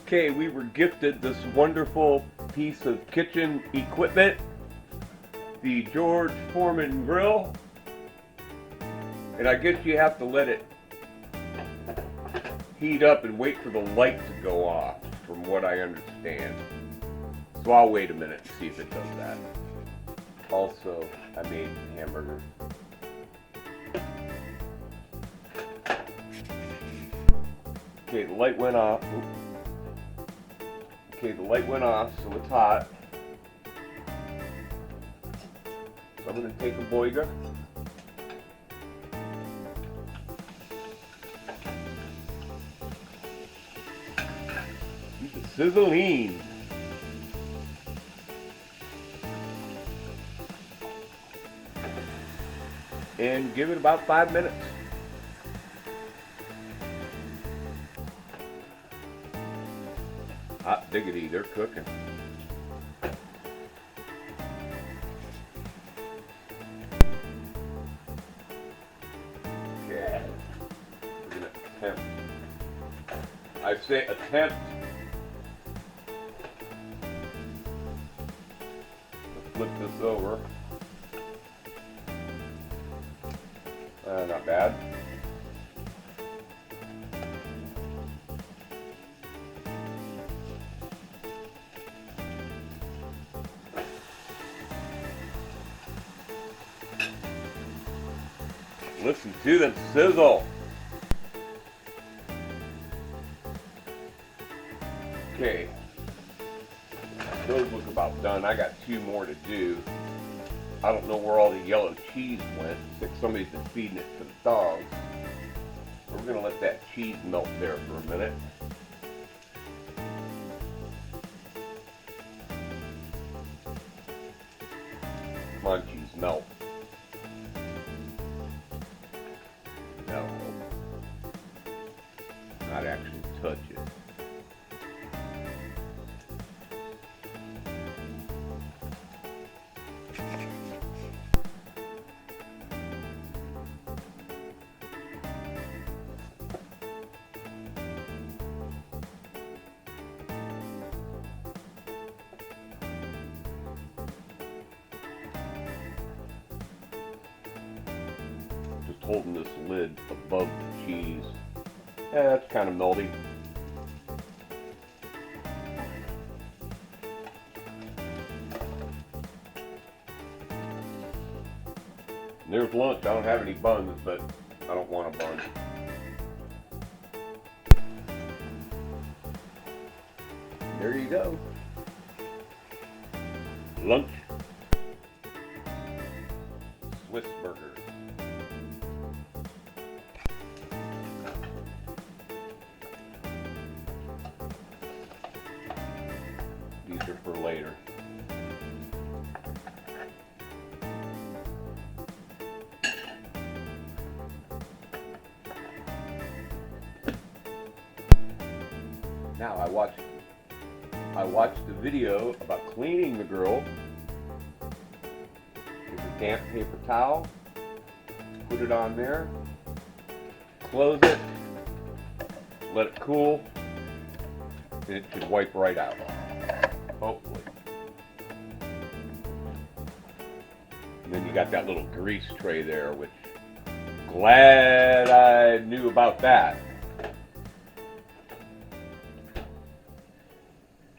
Okay, we were gifted this wonderful piece of kitchen equipment, the George Foreman grill, and I guess you have to let it heat up and wait for the light to go off, from what I understand. So I'll wait a minute and see if it does that. Also, I made hamburgers. Okay, the light went off. Okay, the light went off, so it's hot. So I'm going to take a boiga. Use a sizzling. And give it about 5 minutes. Hot diggity, they're cooking. Okay, we're gonna attempt. I say attempt. Let's flip this over. Not bad. Listen to the sizzle. Okay, those look about done. I got 2 more to do. I don't know where all the yellow cheese went. I think somebody's been feeding it to the dogs. We're gonna let that cheese melt there for a minute. Come on, cheese, melt. No. Not actually touch it. Just holding this lid above the cheese. Yeah, that's kind of melty. And there's lunch. I don't have any buns, but I don't want a bun. There you go. Lunch. Swiss burgers. These are for later. Now I watched the video about cleaning the grill. Get a damp paper towel, put it on there, close it, let it cool, and it should wipe right out, hopefully. And then you got that little grease tray there, which glad I knew about that.